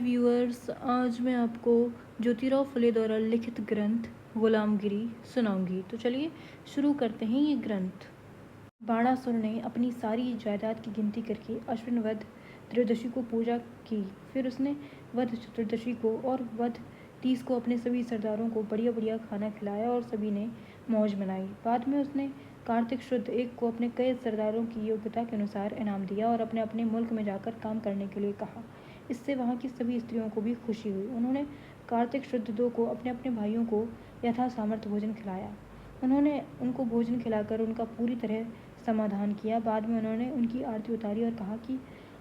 Viewers, आज मैं आपको ज्योतिराव फुले द्वारा लिखित ग्रंथ गुलामगिरी सुनाऊंगी। तो चलिए शुरू करते हैं ये ग्रंथ। बाणासुर ने अपनी सारी जायदाद की गिनती करके अश्विन वध त्रयोदशी को पूजा की। फिर उसने वध चतुर्दशी को और वध 30 को अपने सभी सरदारों को बढ़िया बढ़िया खाना खिलाया और सभी ने मौज मनाई। बाद में उसने कार्तिक शुद्ध 1 को अपने कई सरदारों की योग्यता के अनुसार इनाम दिया और अपने अपने मुल्क में जाकर काम करने के लिए कहा। इससे वहाँ की सभी स्त्रियों को भी खुशी हुई। उन्होंने कार्तिक शुद्ध 2 को अपने अपने भाइयों को यथा सामर्थ्य भोजन खिलाया। उन्होंने उनको भोजन खिलाकर उनका पूरी तरह समाधान किया। बाद में उन्होंने उनकी आरती उतारी और कहा कि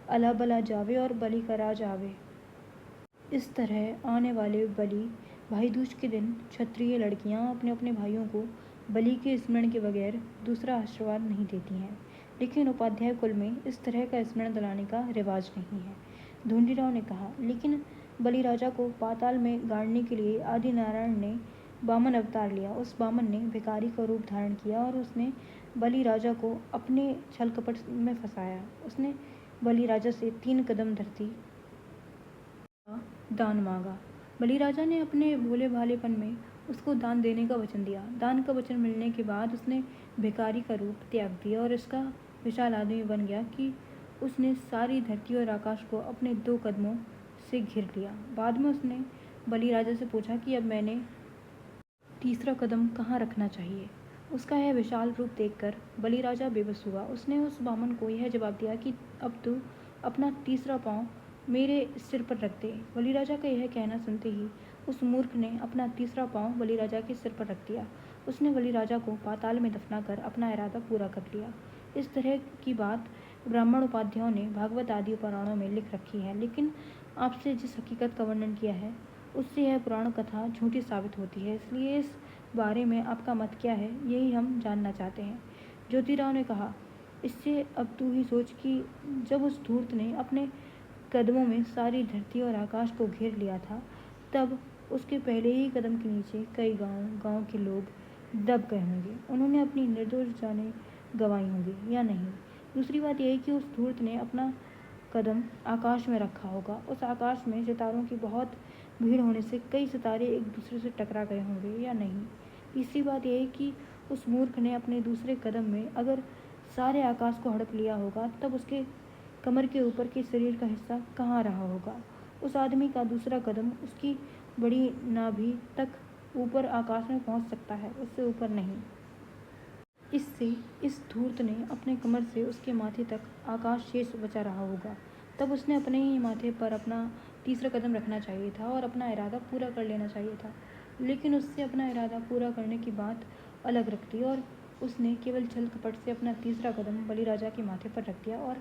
अला बला जावे और बलि का राज आवे। इस तरह आने वाले बलि भाई दूज के दिन क्षत्रिय लड़कियां अपने अपने भाइयों को बलि के स्मरण के बगैर दूसरा आशीर्वाद नहीं देती हैं। लेकिन उपाध्याय कुल में इस तरह का स्मरण दिलाने का रिवाज नहीं है। ढूंढीराव ने कहा, लेकिन बलि राजा को पाताल में गाड़ने के लिए आदि नारायण ने बामन अवतार लिया। उस बामन ने भिखारी का रूप धारण किया और उसने बलि राजा को अपने छल कपट में फंसाया। उसने बलि राजा से 3 कदम धरती का दान मांगा। बलि राजा ने अपने भोले भालेपन में उसको दान देने का वचन दिया। दान का वचन मिलने के बाद उसने भिखारी का रूप त्याग दिया और इसका विशाल आदमी बन गया कि उसने सारी धरती और आकाश को अपने 2 कदमों से घिर लिया। बाद में उसने बलि राजा से पूछा कि अब मैंने तीसरा कदम कहाँ रखना चाहिए। उसका यह विशाल रूप देखकर बलि राजा बेबस हुआ। उसने उस बामन को यह जवाब दिया कि अब तू अपना तीसरा पाँव मेरे सिर पर रख दे। बलि राजा का यह कहना सुनते ही उस मूर्ख ने अपना तीसरा पाँव बलि राजा के सिर पर रख दिया। उसने बलि राजा को पाताल में दफनाकर अपना इरादा पूरा कर लिया। इस तरह की बात ब्राह्मण उपाध्यायों ने भागवत आदि पुराणों में लिख रखी है, लेकिन आपसे जिस हकीकत का वर्णन किया है उससे यह पुराण कथा झूठी साबित होती है। इसलिए इस बारे में आपका मत क्या है, यही हम जानना चाहते हैं। ज्योतिराव ने कहा, इससे अब तू ही सोच कि जब उस धूर्त ने अपने कदमों में सारी धरती और आकाश को घेर लिया था, तब उसके पहले ही कदम के नीचे कई गांव के लोग दब गए होंगे। उन्होंने अपनी निर्दोष जानें गंवाई होंगी या नहीं। दूसरी बात यह है कि उस धूर्त ने अपना कदम आकाश में रखा होगा। उस आकाश में सितारों की बहुत भीड़ होने से कई सितारे एक दूसरे से टकरा गए होंगे या नहीं। तीसरी बात यह है कि उस मूर्ख ने अपने दूसरे कदम में अगर सारे आकाश को हड़प लिया होगा, तब उसके कमर के ऊपर के शरीर का हिस्सा कहाँ रहा होगा। उस आदमी का दूसरा कदम उसकी बड़ी नाभि तक ऊपर आकाश में पहुँच सकता है, उससे ऊपर नहीं। इससे इस धूर्त ने अपने कमर से उसके माथे तक आकाश शेष बचा रहा होगा। तब उसने अपने ही माथे पर अपना तीसरा कदम रखना चाहिए था और अपना इरादा पूरा कर लेना चाहिए था। लेकिन उससे अपना इरादा पूरा करने की बात अलग रख दी और उसने केवल छल कपट से अपना तीसरा कदम बलि राजा के माथे पर रख दिया और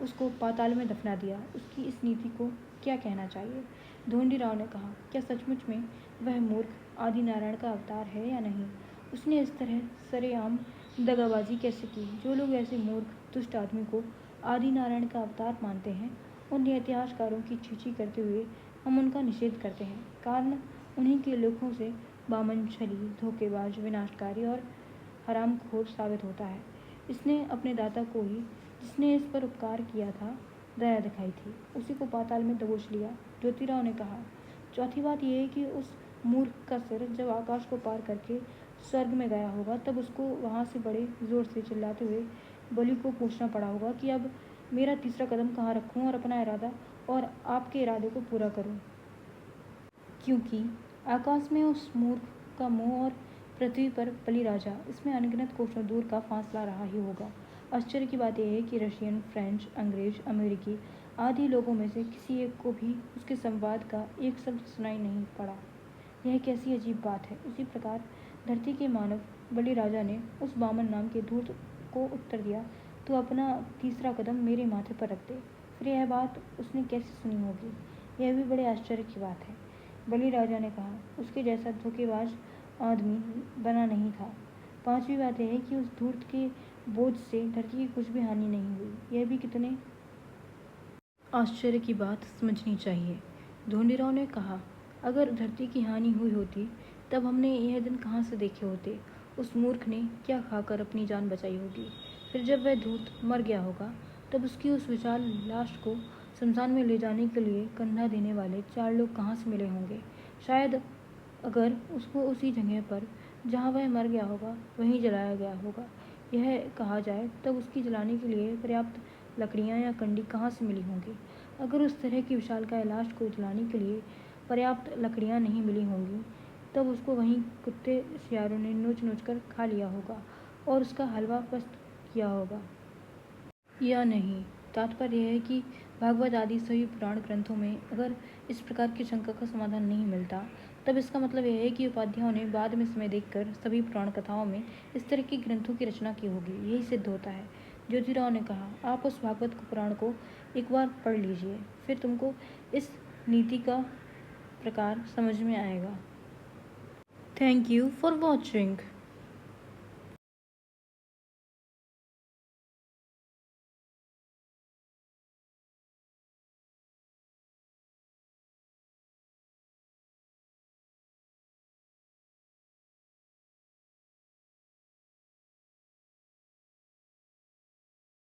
उसको पाताल में दफना दिया। उसकी इस नीति को क्या कहना चाहिए। ढूंढीराव ने कहा, क्या सचमुच में वह मूर्ख आदि नारायण का अवतार है या नहीं। उसने इस तरह सरेआम दगाबाजी कैसे की। जो लोग ऐसे मूर्ख दुष्ट आदमी को आदि नारायण का अवतार मानते हैं, उन इतिहासकारों की छीछी करते हुए हम उनका निषेध करते हैं। कारण उन्हीं के लेखों से बामन छली, धोखेबाज, विनाशकारी और हरामखोर साबित होता है। इसने अपने दाता को ही, जिसने इस पर उपकार किया था, दया दिखाई थी, उसी को पाताल में दबोच लिया। ज्योतिराव ने कहा, चौथी बात यह है कि उस मूर्ख का सिर जब आकाश को पार करके स्वर्ग में गया होगा, तब उसको वहाँ से बड़े जोर से चिल्लाते हुए बलि को पूछना पड़ा होगा कि अब मेरा तीसरा कदम कहाँ रखूँ और अपना इरादा और आपके इरादे को पूरा करूँ। क्योंकि आकाश में उस मूर्ख का मुँह और पृथ्वी पर बलि राजा, इसमें अनगिनत कोसों दूर का फासला रहा ही होगा। आश्चर्य की बात यह है कि रशियन, फ्रेंच, अंग्रेज, अमेरिकी आदि लोगों में से किसी एक को भी उसके संवाद का एक शब्द सुनाई नहीं पड़ा। यह कैसी अजीब बात है। उसी प्रकार धरती के मानव बलि राजा ने उस बामन नाम के धूर्त को उत्तर दिया, तो अपना तीसरा कदम मेरे माथे पर रख दे। फिर यह बात उसने कैसे सुनी होगी, यह भी बड़े आश्चर्य की बात है। बलि राजा ने कहा, उसके जैसा धोखेबाज आदमी बना नहीं था। पांचवी बात यह है कि उस धूर्त के बोझ से धरती की कुछ भी हानि नहीं हुई। यह भी कितने आश्चर्य की बात समझनी चाहिए। ढूंढीराव ने कहा, अगर धरती की हानि हुई होती तब हमने यह दिन कहाँ से देखे होते। उस मूर्ख ने क्या खाकर अपनी जान बचाई होगी। फिर जब वह धूर्त मर गया होगा, तब उसकी उस विशाल लाश को शमशान में ले जाने के लिए कंधा देने वाले 4 लोग कहाँ से मिले होंगे। शायद अगर उसको उसी जगह पर जहाँ वह मर गया होगा वहीं जलाया गया होगा। यह कहा जाए तब उसकी जलाने के लिए पर्याप्त लकड़ियाँ या कंडी कहाँ से मिली होंगी। अगर उस तरह की विशालकाय लाश को जलाने के लिए पर्याप्त लकड़ियाँ नहीं मिली होंगी तब उसको वहीं कुत्ते सियारों ने नोच नोच कर खा लिया होगा और उसका हलवा पस्त किया होगा या नहीं। तात्पर्य यह है कि भागवत आदि सभी पुराण ग्रंथों में अगर इस प्रकार की शंका का समाधान नहीं मिलता तब इसका मतलब यह है कि उपाध्यायों ने बाद में समय देखकर सभी पुराण कथाओं में इस तरह के ग्रंथों की रचना की होगी। यही सिद्ध होता है। ज्योतिराव ने कहा, आप उस भागवत पुराण को एक बार पढ़ लीजिए, फिर तुमको इस नीति का प्रकार समझ में आएगा। Thank you for watching.